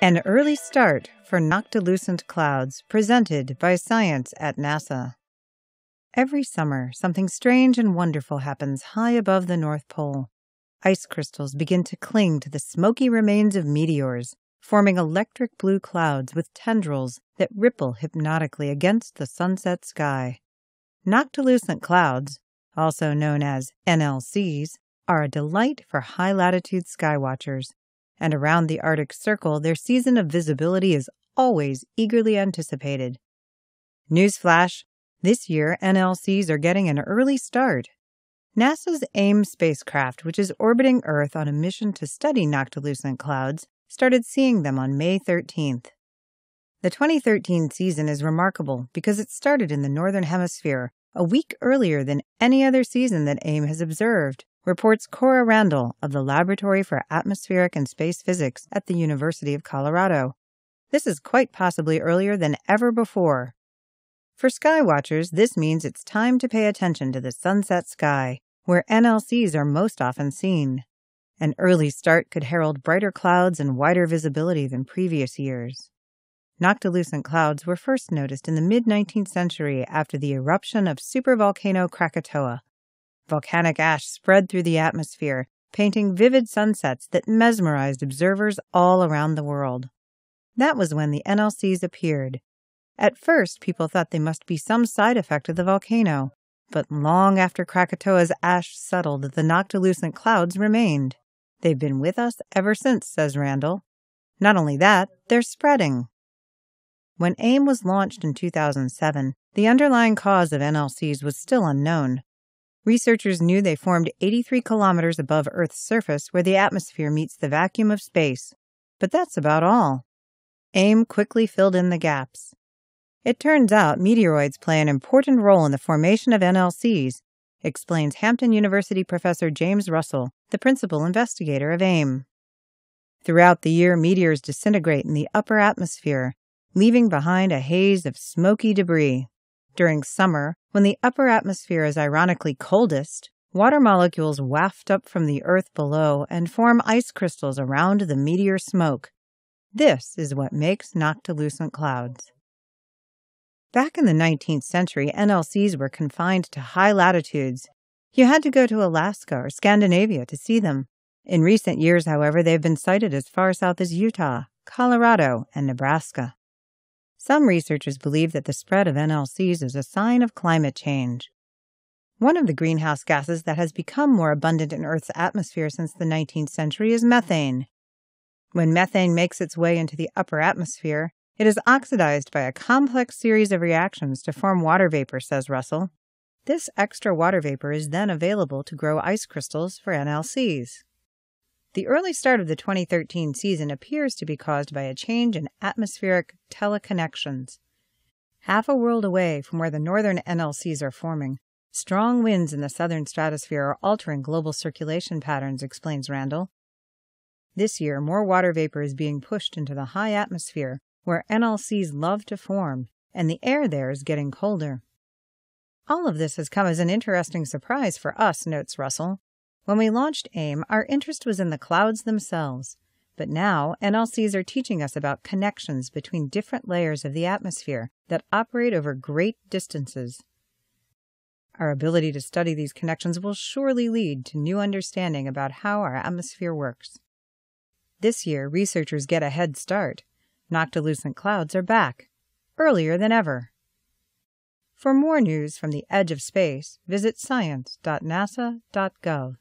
An early start for noctilucent clouds presented by Science at NASA. Every summer, something strange and wonderful happens high above the North Pole. Ice crystals begin to cling to the smoky remains of meteors, forming electric blue clouds with tendrils that ripple hypnotically against the sunset sky. Noctilucent clouds, also known as NLCs, are a delight for high-latitude skywatchers, and around the Arctic Circle their season of visibility is always eagerly anticipated. Newsflash! This year NLCs are getting an early start. NASA's AIM spacecraft, which is orbiting Earth on a mission to study noctilucent clouds, started seeing them on May 13th. The 2013 season is remarkable because it started in the Northern Hemisphere a week earlier than any other season that AIM has observed, reports Cora Randall of the Laboratory for Atmospheric and Space Physics at the University of Colorado. This is quite possibly earlier than ever before. For skywatchers, this means it's time to pay attention to the sunset sky, where NLCs are most often seen. An early start could herald brighter clouds and wider visibility than previous years. Noctilucent clouds were first noticed in the mid-19th century after the eruption of supervolcano Krakatoa. Volcanic ash spread through the atmosphere, painting vivid sunsets that mesmerized observers all around the world. That was when the NLCs appeared. At first, people thought they must be some side effect of the volcano, but long after Krakatoa's ash settled, the noctilucent clouds remained. They've been with us ever since, says Randall. Not only that, they're spreading. When AIM was launched in 2007, the underlying cause of NLCs was still unknown. Researchers knew they formed 83 kilometers above Earth's surface where the atmosphere meets the vacuum of space. But that's about all. AIM quickly filled in the gaps. It turns out meteoroids play an important role in the formation of NLCs, explains Hampton University professor James Russell, the principal investigator of AIM. Throughout the year, meteors disintegrate in the upper atmosphere, leaving behind a haze of smoky debris. During summer, when the upper atmosphere is ironically coldest, water molecules waft up from the Earth below and form ice crystals around the meteor smoke. This is what makes noctilucent clouds. Back in the 19th century, NLCs were confined to high latitudes. You had to go to Alaska or Scandinavia to see them. In recent years, however, they've been sighted as far south as Utah, Colorado, and Nebraska. Some researchers believe that the spread of NLCs is a sign of climate change. One of the greenhouse gases that has become more abundant in Earth's atmosphere since the 19th century is methane. When methane makes its way into the upper atmosphere, it is oxidized by a complex series of reactions to form water vapor, says Russell. This extra water vapor is then available to grow ice crystals for NLCs. The early start of the 2013 season appears to be caused by a change in atmospheric teleconnections. Half a world away from where the northern NLCs are forming, strong winds in the southern stratosphere are altering global circulation patterns, explains Randall. This year, more water vapor is being pushed into the high atmosphere, where NLCs love to form, and the air there is getting colder. All of this has come as an interesting surprise for us, notes Russell. When we launched AIM, our interest was in the clouds themselves, but now NLCs are teaching us about connections between different layers of the atmosphere that operate over great distances. Our ability to study these connections will surely lead to new understanding about how our atmosphere works. This year, researchers get a head start. Noctilucent clouds are back, earlier than ever. For more news from the edge of space, visit science.nasa.gov.